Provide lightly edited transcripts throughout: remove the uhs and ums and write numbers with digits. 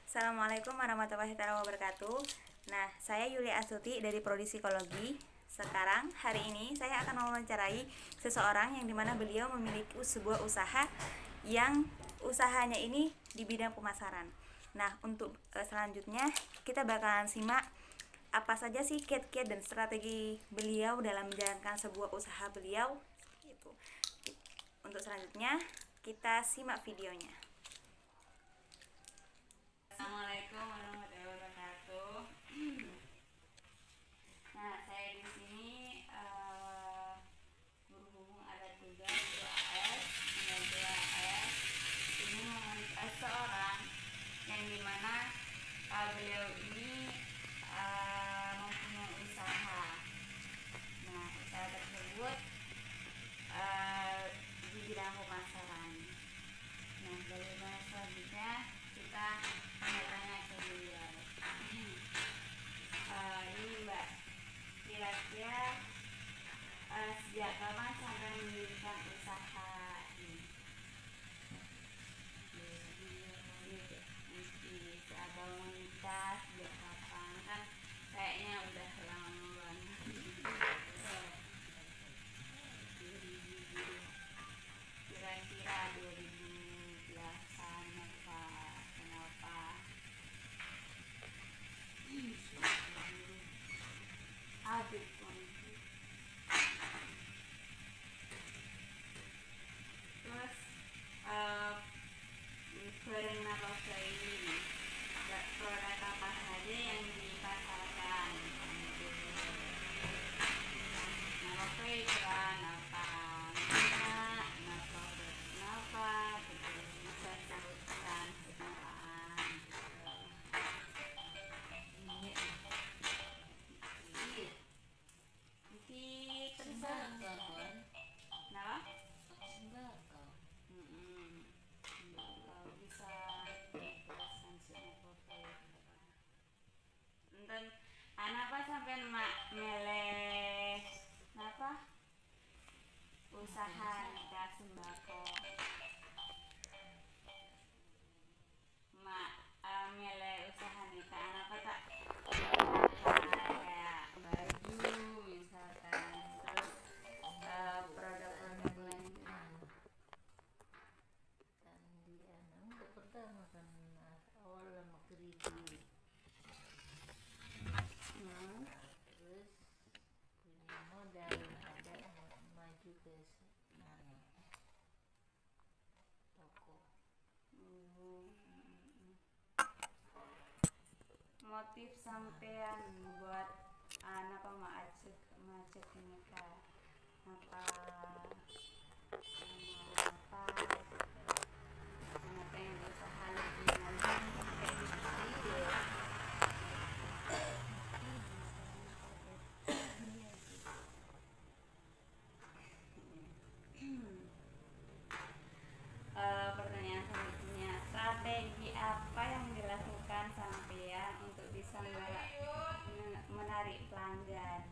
Assalamualaikum warahmatullahi wabarakatuh. Nah, saya Yulia Astuti dari Prodi Psikologi. Sekarang, hari ini saya akan mewawancarai seseorang yang dimana beliau memiliki sebuah usaha yang usahanya ini di bidang pemasaran. Nah, untuk selanjutnya kita bakalan simak apa saja sih kiat-kiat dan strategi beliau dalam menjalankan sebuah usaha beliau. Gitu. Untuk selanjutnya kita simak videonya. Assalamualaikum warahmatullahi wabarakatuh. Nah, saya di sini berhubung ada tugas 2AS, dan 2AS ini memiliki seorang yang dimana beliau ini mempunyai usaha. Nah, usaha tersebut di bidang pemasaran. Nah, bagaimana selanjutnya kita tanya ke beliau. Ini Mbak, kira-kira sejak kapan sampai mendirikan usaha ini? Saat awal menikah sejak kapan? Kan kayaknya udah lama banget. Kira-kira 2010-an apa? Kenapa? Adik terus barang Narosa ini produk apa saja yang dipasarkan? Narosa iklan apa? Minyak, apa? Bisa sebutkan apaan? Dan apa sampai mak meleh apa usaha nikah sembako mak meleh usaha nikah apa tak kayak baju misalkan terus produk-produk lain pertama kan awal lama kerja terus punya modal ada maju ke toko. Motif sampean buat anak apa macet nikah apa pengen usaha lebih maju kayak gitu sih. Pertanyaan selanjutnya, strategi apa yang dilakukan sampean untuk bisa menarik pelanggan?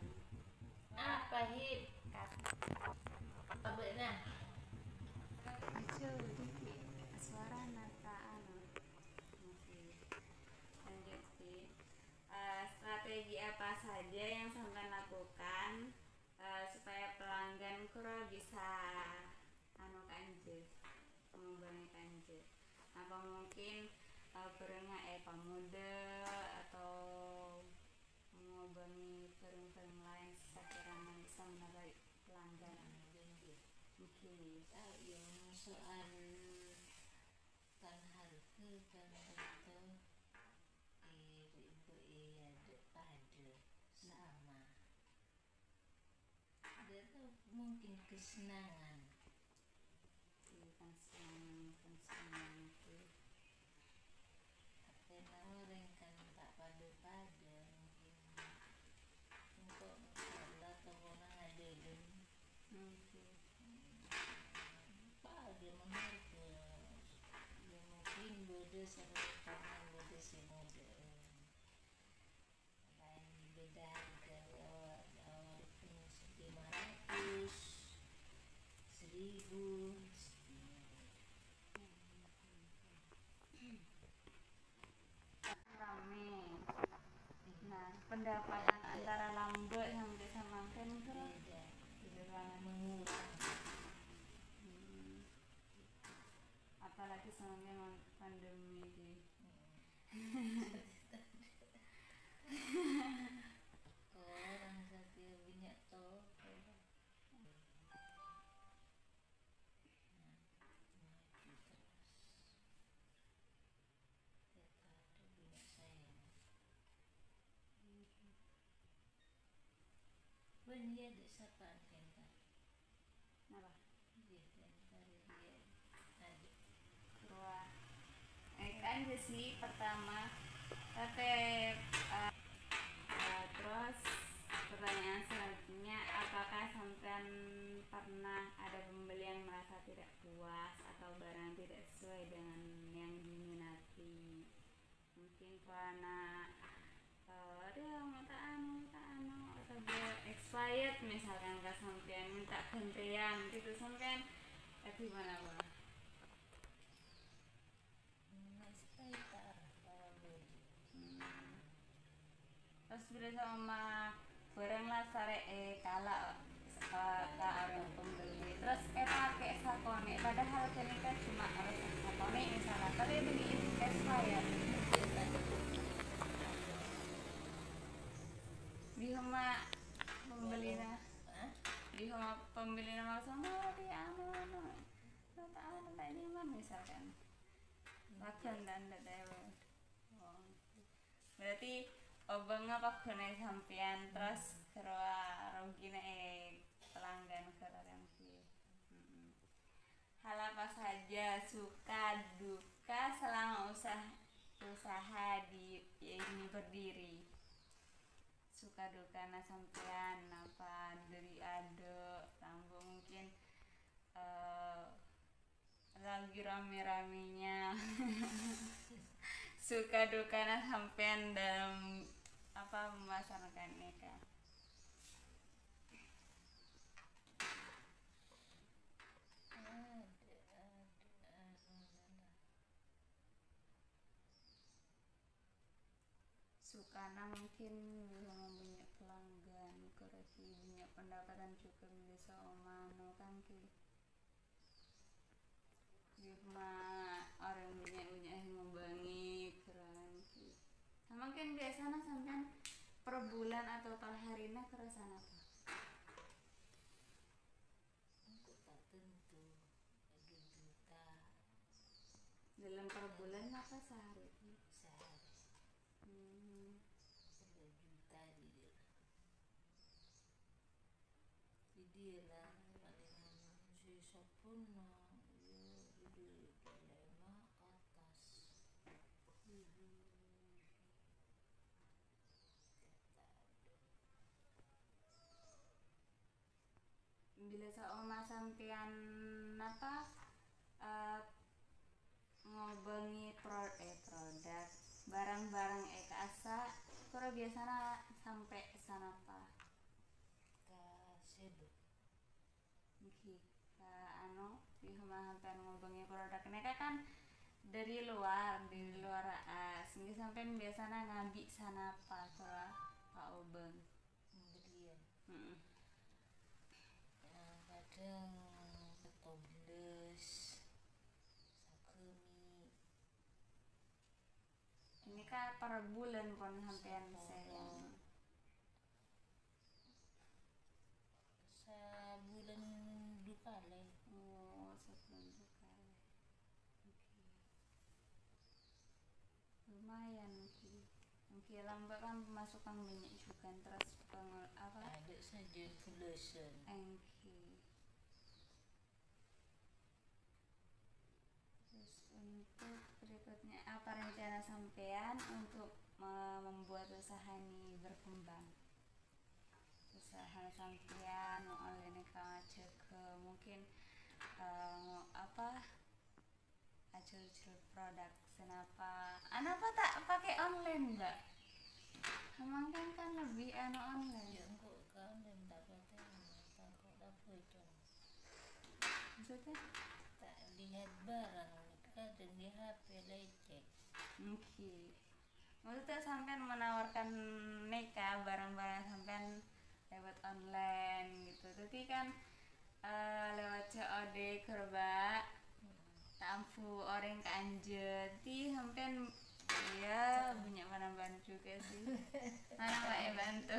Apa hip? Apa benar? Suara nata lanjut sih. Strategi apa saja yang sampean lakukan supaya pelanggan kuro bisa mengubangi kanje? Apa mungkin barangnya pamuda atau mengubangi barang-barang lain sekiranya bisa menarik pelanggan? Mungkin Yang soal kan harga kan betul ada sama dia tuh mungkin kesenangan karena orang kan tak pada mungkin untuk masalah orang ada dia mengharga dia mungkin beda sama tangan beda semuda lain beda harga awal pun 500 1000. pendapatan antara lambat sampai samangken terus beda beda banget. mengurang. Apalagi sama pandemi ini. Orang sakit banyak toh. Ben dia ada sapaan kentar. Kenapa? Dia kentar dia ada. Wah, kan sih pertama tapi terus pertanyaan selanjutnya, apakah sampean pernah ada pembelian merasa tidak puas atau barang tidak sesuai dengan yang diminati? Mungkin karena dia minta anu atau expired misalkan, ke sampean minta gantian gitu, sampean gimana Pak? Sekitar kalau beli. Terus bila sama barang lah sare kalah ke orang pembeli, terus pakai sakone, padahal kini kan cuma harus sakone misalnya, tapi beli expired di rumah pembelinya, di rumah pembelinya langsung di anu tak nyaman misalkan lakukan dan dewe. Berarti obengnya apa kena sampean terus kerwa rugine pelanggan kerang sih. Hal apa saja suka duka selama usaha di ini berdiri? Suka duka na sampean apa dari ada tambah mungkin lagi rame-ramenya. Suka duka na sampean dalam apa melaksanakan nikah? Sukana mungkin bisa mempunyai pelanggan, kurasi punya pendapatan cukup bisa omano kan ki. Cuma orang punya yang membangi keren ki. Sama kan biasanya sampean per bulan atau per harinya kerasan apa? Aku tak tentu. 2 juta Dalam per bulan apa sehari? sehari. 3 juta dia. Jadi lah palingan sisa pun jadi lima atas. Bila seoma sampean apa ngobengi produk barang-barang asa kura biasanya sampai sana apa? Ke Sebu. Ka anu di rumah sampean ngobengi produk mereka kan dari luar sehingga sampean biasanya ngambil sana apa kura Pak Obeng? Pembelian. Hmm. Kadang tobles, sakemi. Ini kan per bulan pun sampean sayang. Sebulan 2 kali. Oh, sebulan sekali. Okay. Lumayan ki. Mungkin lambat kan pemasukan banyak juga, terus apa? Ada saja inflation. Engki. Terus untuk berikutnya apa rencana sampean untuk membuat usaha ini berkembang? Usaha sampean online ka ke mungkin apa acil-acil produk senapa anapa tak pakai online mbak? Emang kan lebih online. Ya engkau kan dan dapat takut dapat itu. Maksudnya? Tak lihat barang kadang di HP lecek. Okay. Maksudnya sampean menawarkan nikah barang-barang sampean lewat online gitu. Tapi kan lewat COD kerba tampu orang kanjet di sampean ya banyak mana bantu juga sih. Mana Mbak ya bantu.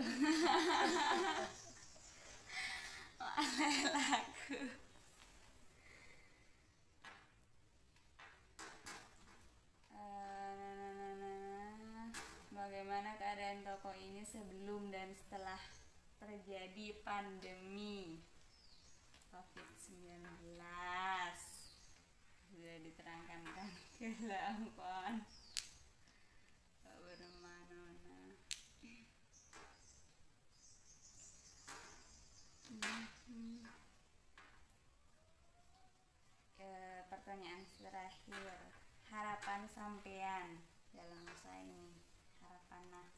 Laku. Bagaimana keadaan toko ini sebelum dan setelah terjadi pandemi COVID-19? Sudah diterangkan kan ke lampon bermana-mana. Pertanyaan terakhir, harapan sampean dalam usaha ini, harapan apa?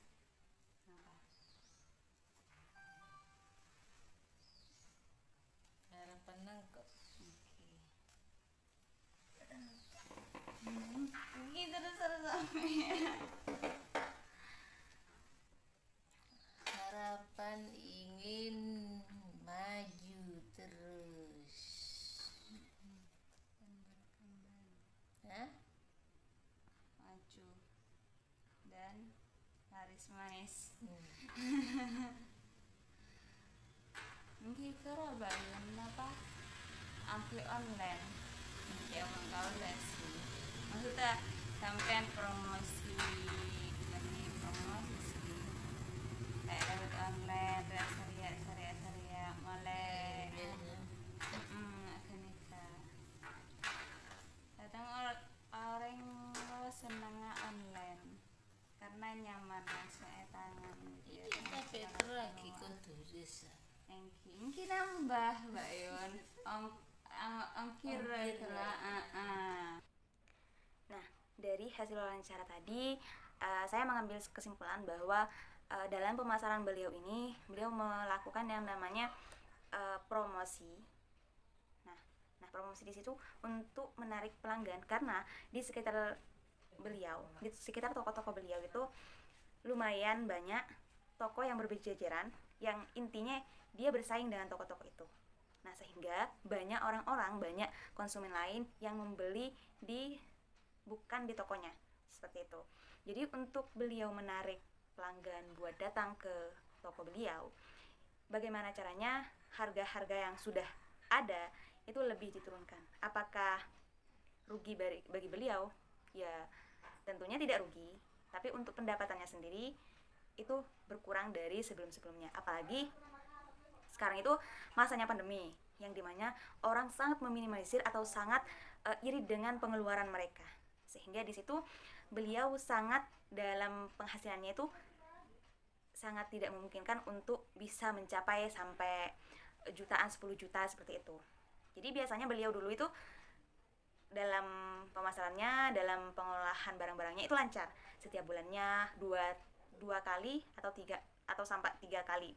harapan nangkep Ini terus sampean. harapan ingin maju terus. Hah? Maju dan laris manis. Mungkin kira bayan apa? Ampli online. Ya mengkau sih. Maksudnya sampean promosi demi promosi kayak lewat online, syariah mulai akan nikah. Kadang orang senangnya online karena nyaman langsung tangan gitu ya. Ini tapi lagi kau tulis. Engki nambah Mbak Yon ongkir Nah, dari hasil wawancara tadi saya mengambil kesimpulan bahwa dalam pemasaran beliau ini beliau melakukan yang namanya promosi. Nah, promosi di situ untuk menarik pelanggan karena di sekitar beliau, di sekitar toko-toko beliau itu lumayan banyak toko yang berjejeran yang intinya dia bersaing dengan toko-toko itu. Nah, sehingga banyak orang-orang, banyak konsumen lain yang membeli bukan di tokonya. Seperti itu. Jadi untuk beliau menarik pelanggan buat datang ke toko beliau, bagaimana caranya harga-harga yang sudah ada itu lebih diturunkan. Apakah rugi bagi beliau? Ya, tentunya tidak rugi, tapi untuk pendapatannya sendiri itu berkurang dari sebelum-sebelumnya. Apalagi sekarang itu masanya pandemi yang dimana orang sangat meminimalisir atau sangat iri dengan pengeluaran mereka, sehingga di situ beliau sangat dalam penghasilannya itu sangat tidak memungkinkan untuk bisa mencapai sampai jutaan, 10 juta seperti itu. Jadi biasanya beliau dulu itu dalam pemasarannya, dalam pengolahan barang-barangnya itu lancar. Setiap bulannya dua kali atau sampai 3 kali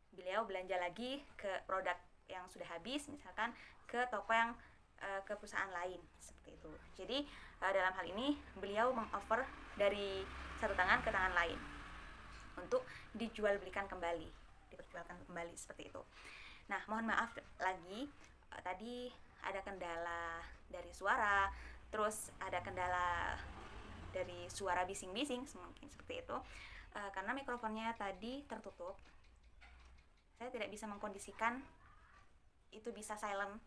beliau belanja lagi ke produk yang sudah habis, misalkan ke toko yang ke perusahaan lain seperti itu. Jadi dalam hal ini beliau mengoffer dari satu tangan ke tangan lain untuk diperjualbelikan kembali seperti itu. Nah, mohon maaf lagi tadi ada kendala dari suara, terus ada kendala dari suara bising-bising mungkin seperti itu, karena mikrofonnya tadi tertutup. Saya tidak bisa mengkondisikan itu bisa silent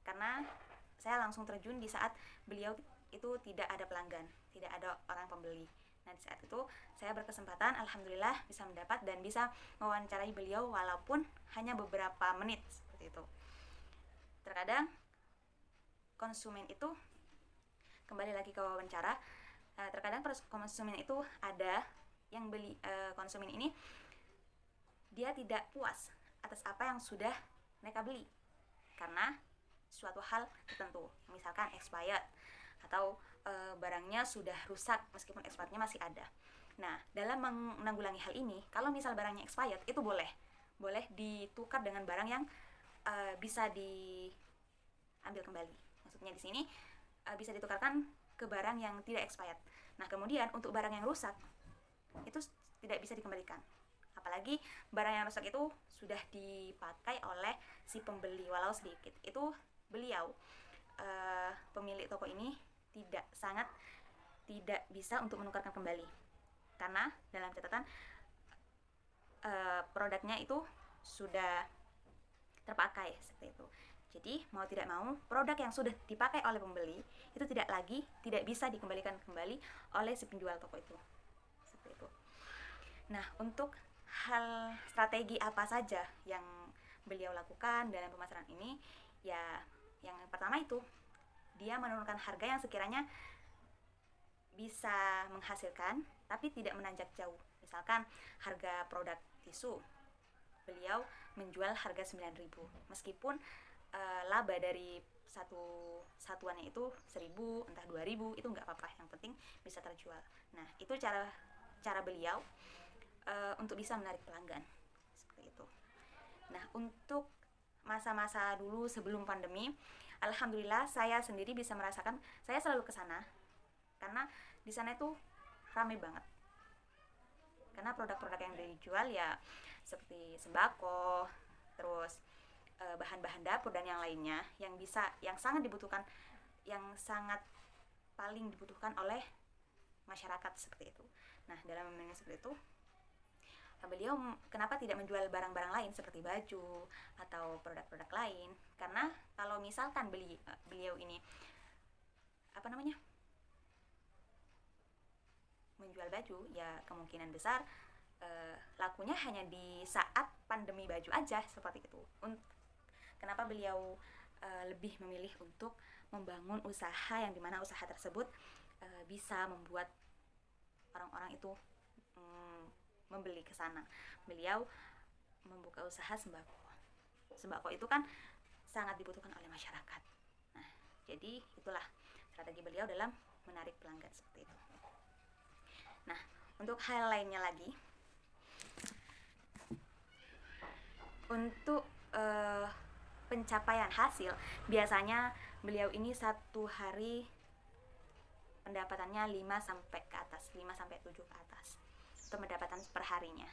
karena saya langsung terjun di saat beliau itu tidak ada pelanggan, tidak ada orang pembeli. Nah, di saat itu saya berkesempatan alhamdulillah bisa mendapat dan bisa mewawancarai beliau walaupun hanya beberapa menit seperti itu. Terkadang konsumen itu kembali lagi ke wawancara, terkadang konsumen itu ada yang beli konsumen ini dia tidak puas atas apa yang sudah mereka beli karena suatu hal tertentu, misalkan expired atau barangnya sudah rusak meskipun expirednya masih ada. Nah, dalam menanggulangi hal ini, kalau misal barangnya expired itu boleh ditukar dengan barang yang bisa diambil kembali. Maksudnya di sini bisa ditukarkan ke barang yang tidak expired. Nah, kemudian untuk barang yang rusak itu tidak bisa dikembalikan. Apalagi barang yang rusak itu sudah dipakai oleh si pembeli walau sedikit. Itu beliau pemilik toko ini sangat tidak bisa untuk menukarkan kembali, karena dalam catatan produknya itu sudah terpakai seperti itu. Jadi mau tidak mau produk yang sudah dipakai oleh pembeli itu tidak bisa dikembalikan kembali oleh si penjual toko itu. Seperti itu. Nah, untuk hal strategi apa saja yang beliau lakukan dalam pemasaran ini, ya yang pertama itu dia menurunkan harga yang sekiranya bisa menghasilkan tapi tidak menanjak jauh. Misalkan harga produk tisu beliau menjual harga 9.000, meskipun laba dari satu satuannya itu 1.000 entah 2.000 itu nggak apa-apa, yang penting bisa terjual. Nah, itu cara beliau untuk bisa menarik pelanggan seperti itu. Nah, untuk masa-masa dulu sebelum pandemi, alhamdulillah saya sendiri bisa merasakan, saya selalu ke sana karena di sana itu ramai banget. Karena produk-produk yang dijual ya seperti sembako, terus bahan-bahan dapur dan yang lainnya yang sangat dibutuhkan, yang sangat paling dibutuhkan oleh masyarakat seperti itu. Nah, dalam momennya seperti itu, beliau kenapa tidak menjual barang-barang lain seperti baju atau produk-produk lain? Karena kalau misalkan beliau ini menjual baju, ya kemungkinan besar lakunya hanya di saat pandemi baju aja seperti itu. Kenapa beliau lebih memilih untuk membangun usaha yang dimana usaha tersebut bisa membuat orang-orang itu membeli ke sana. Beliau membuka usaha sembako. Sembako itu kan sangat dibutuhkan oleh masyarakat. Nah, jadi itulah strategi beliau dalam menarik pelanggan seperti itu. Nah, untuk hal lainnya lagi, untuk pencapaian hasil, biasanya beliau ini satu hari pendapatannya 5 sampai 7 ke atas. Itu pendapatan per harinya.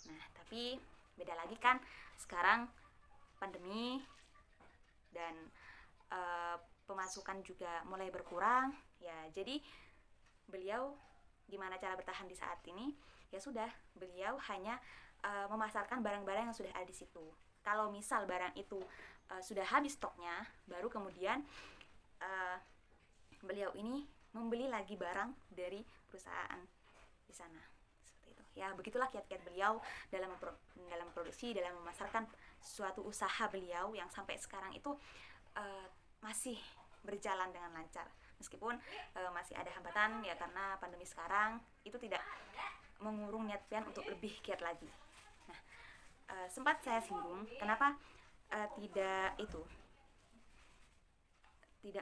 Nah, tapi beda lagi kan sekarang pandemi dan pemasukan juga mulai berkurang, ya jadi beliau gimana cara bertahan di saat ini? Ya sudah, beliau hanya memasarkan barang-barang yang sudah ada di situ. Kalau misal barang itu sudah habis stoknya, baru kemudian beliau ini membeli lagi barang dari perusahaan di sana. Seperti itu. Ya, begitulah kiat-kiat beliau dalam produksi, dalam memasarkan suatu usaha beliau yang sampai sekarang itu masih berjalan dengan lancar. Meskipun masih ada hambatan ya, karena pandemi sekarang itu tidak mengurung niat pian untuk lebih giat lagi. Nah, sempat saya singgung kenapa tidak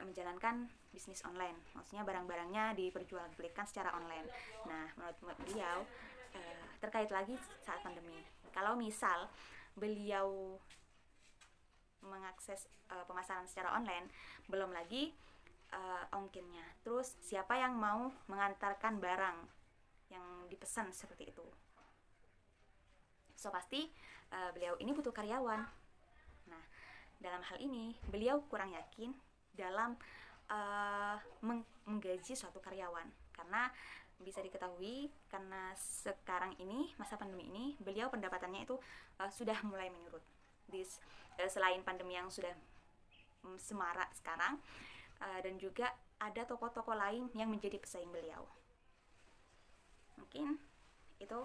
menjalankan bisnis online, maksudnya barang-barangnya diperjualbelikan secara online. Nah, menurut beliau terkait lagi saat pandemi, kalau misal beliau mengakses pemasaran secara online, belum lagi ongkirnya, terus siapa yang mau mengantarkan barang yang dipesan seperti itu. So pasti beliau ini butuh karyawan. Nah, dalam hal ini beliau kurang yakin dalam menggaji suatu karyawan, karena bisa diketahui karena sekarang ini masa pandemi ini beliau pendapatannya itu sudah mulai menyurut. Selain pandemi yang sudah semarak sekarang, dan juga ada toko-toko lain yang menjadi pesaing beliau. Mungkin itu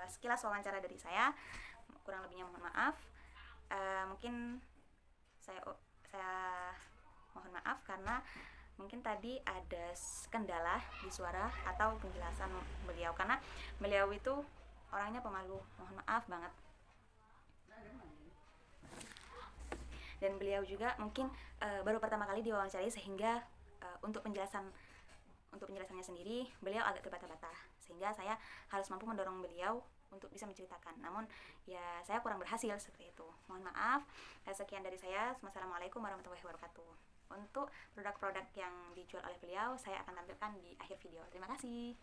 sekilas wawancara dari saya, kurang lebihnya mohon maaf. Mungkin saya mohon maaf karena mungkin tadi ada kendala di suara atau penjelasan beliau, karena beliau itu orangnya pemalu, mohon maaf banget. Dan beliau juga mungkin baru pertama kali diwawancarai, sehingga untuk penjelasannya sendiri beliau agak terbata-bata, sehingga saya harus mampu mendorong beliau untuk bisa menceritakan. Namun ya saya kurang berhasil seperti itu. Mohon maaf. Sekian dari saya. Wassalamualaikum warahmatullahi wabarakatuh. Untuk produk-produk yang dijual oleh beliau saya akan tampilkan di akhir video. Terima kasih.